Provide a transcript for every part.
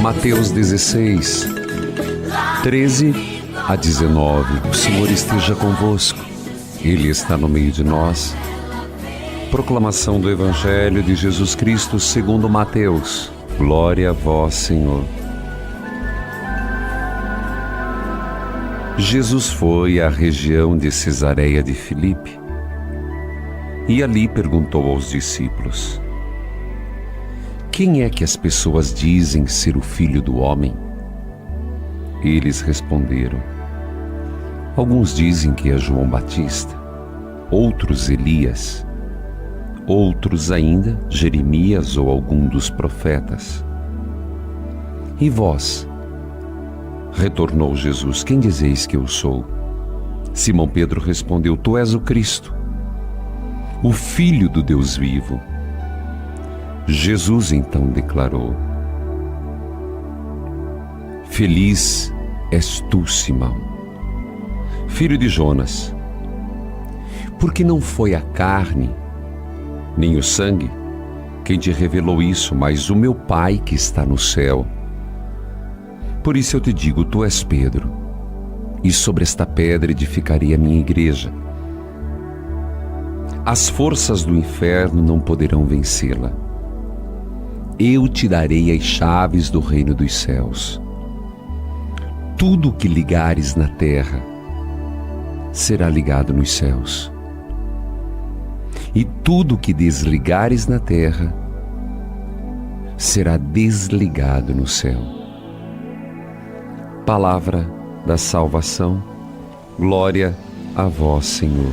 Mateus 16, 13 a 19. O Senhor esteja convosco. Ele está no meio de nós. Proclamação do Evangelho de Jesus Cristo segundo Mateus. Glória a vós, Senhor. Jesus foi à região de Cesareia de Filipe e ali perguntou aos discípulos: quem é que as pessoas dizem ser o Filho do Homem? Eles responderam: alguns dizem que é João Batista, outros Elias, outros ainda Jeremias ou algum dos profetas. E vós? Retornou Jesus: quem dizeis que eu sou? Simão Pedro respondeu: tu és o Cristo, o Filho do Deus vivo. Jesus então declarou: feliz és tu, Simão, filho de Jonas, porque não foi a carne, nem o sangue, quem te revelou isso, mas o meu Pai que está no céu. Por isso eu te digo, tu és Pedro, e sobre esta pedra edificarei a minha igreja. As forças do inferno não poderão vencê-la. Eu te darei as chaves do reino dos céus. Tudo o que ligares na terra será ligado nos céus, e tudo o que desligares na terra será desligado no céu. Palavra da salvação. Glória a vós, Senhor.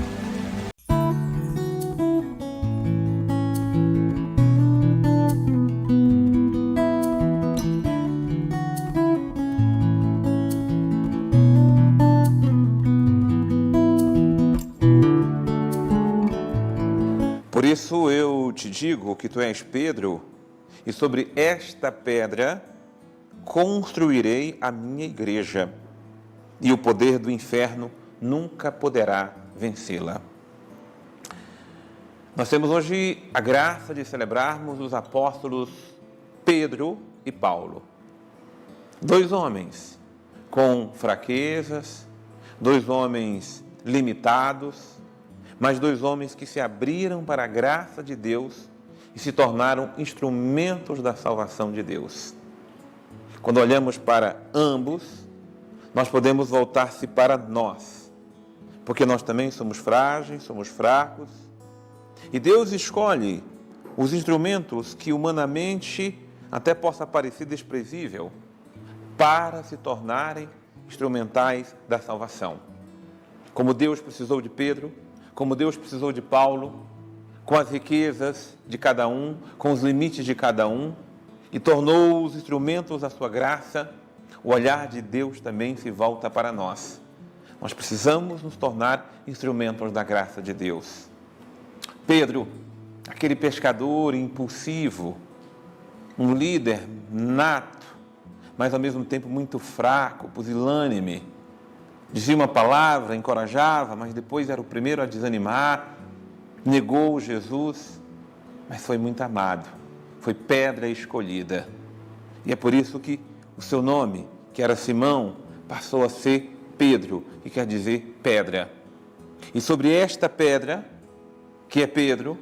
Por isso eu te digo que tu és Pedro, e sobre esta pedra construirei a minha igreja, e o poder do inferno nunca poderá vencê-la. Nós temos hoje a graça de celebrarmos os apóstolos Pedro e Paulo. Dois homens com fraquezas, dois homens limitados, mas dois homens que se abriram para a graça de Deus e se tornaram instrumentos da salvação de Deus. Quando olhamos para ambos, nós podemos voltar-se para nós, porque nós também somos frágeis, somos fracos, e Deus escolhe os instrumentos que humanamente até possa parecer desprezível, para se tornarem instrumentais da salvação. Como Deus precisou de Pedro, como Deus precisou de Paulo, com as riquezas de cada um, com os limites de cada um, e tornou os instrumentos da sua graça, o olhar de Deus também se volta para nós. Nós precisamos nos tornar instrumentos da graça de Deus. Pedro, aquele pescador impulsivo, um líder nato, mas ao mesmo tempo muito fraco, pusilânime, dizia uma palavra, encorajava, mas depois era o primeiro a desanimar, negou Jesus, mas foi muito amado, foi pedra escolhida. E é por isso que o seu nome, que era Simão, passou a ser Pedro, que quer dizer pedra. E sobre esta pedra, que é Pedro,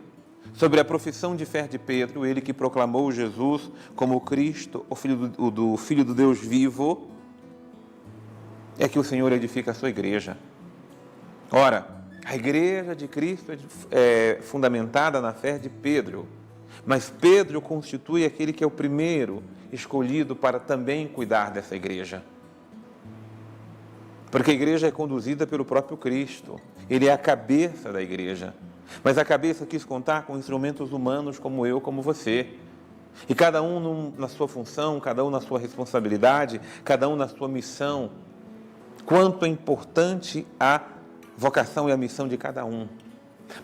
sobre a profissão de fé de Pedro, ele que proclamou Jesus como Cristo, o Filho do Deus vivo, é que o Senhor edifica a sua igreja. Ora, a igreja de Cristo é fundamentada na fé de Pedro, mas Pedro constitui aquele que é o primeiro escolhido para também cuidar dessa igreja. Porque a igreja é conduzida pelo próprio Cristo, ele é a cabeça da igreja, mas a cabeça quis contar com instrumentos humanos como eu, como você. E cada um na sua função, cada um na sua responsabilidade, cada um na sua missão. Quanto é importante a vocação e a missão de cada um.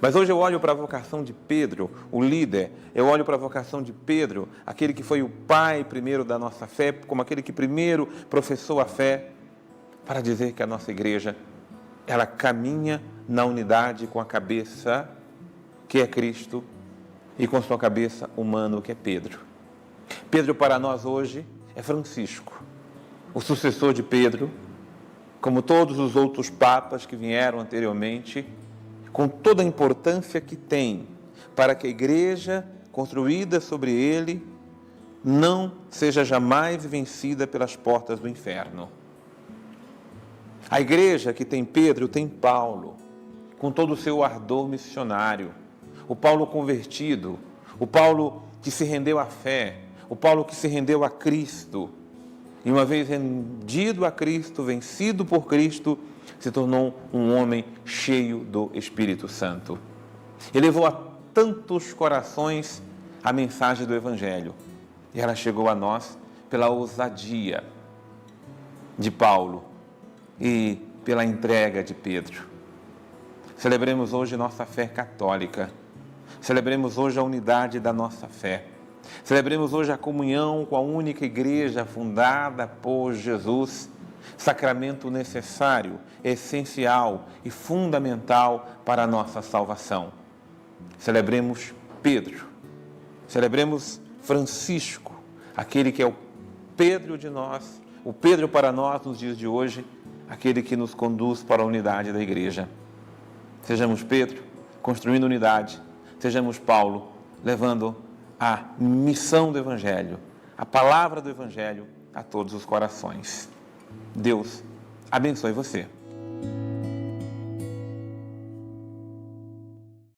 Mas hoje eu olho para a vocação de Pedro, o líder, eu olho para a vocação de Pedro, aquele que foi o pai primeiro da nossa fé, como aquele que primeiro professou a fé, para dizer que a nossa igreja, ela caminha na unidade com a cabeça, que é Cristo, e com sua cabeça humana, que é Pedro. Pedro para nós hoje é Francisco, o sucessor de Pedro, como todos os outros papas que vieram anteriormente, com toda a importância que tem para que a igreja construída sobre ele não seja jamais vencida pelas portas do inferno. A igreja que tem Pedro tem Paulo, com todo o seu ardor missionário, o Paulo convertido, o Paulo que se rendeu à fé, o Paulo que se rendeu a Cristo, e uma vez rendido a Cristo, vencido por Cristo, se tornou um homem cheio do Espírito Santo. Ele levou a tantos corações a mensagem do Evangelho, e ela chegou a nós pela ousadia de Paulo e pela entrega de Pedro. Celebremos hoje nossa fé católica, celebremos hoje a unidade da nossa fé, celebremos hoje a comunhão com a única igreja fundada por Jesus, sacramento necessário, essencial e fundamental para a nossa salvação. Celebremos Pedro, celebremos Francisco, aquele que é o Pedro de nós, o Pedro para nós nos dias de hoje, aquele que nos conduz para a unidade da igreja. Sejamos Pedro, construindo unidade, sejamos Paulo, levando a missão do Evangelho, a palavra do Evangelho a todos os corações. Deus abençoe você.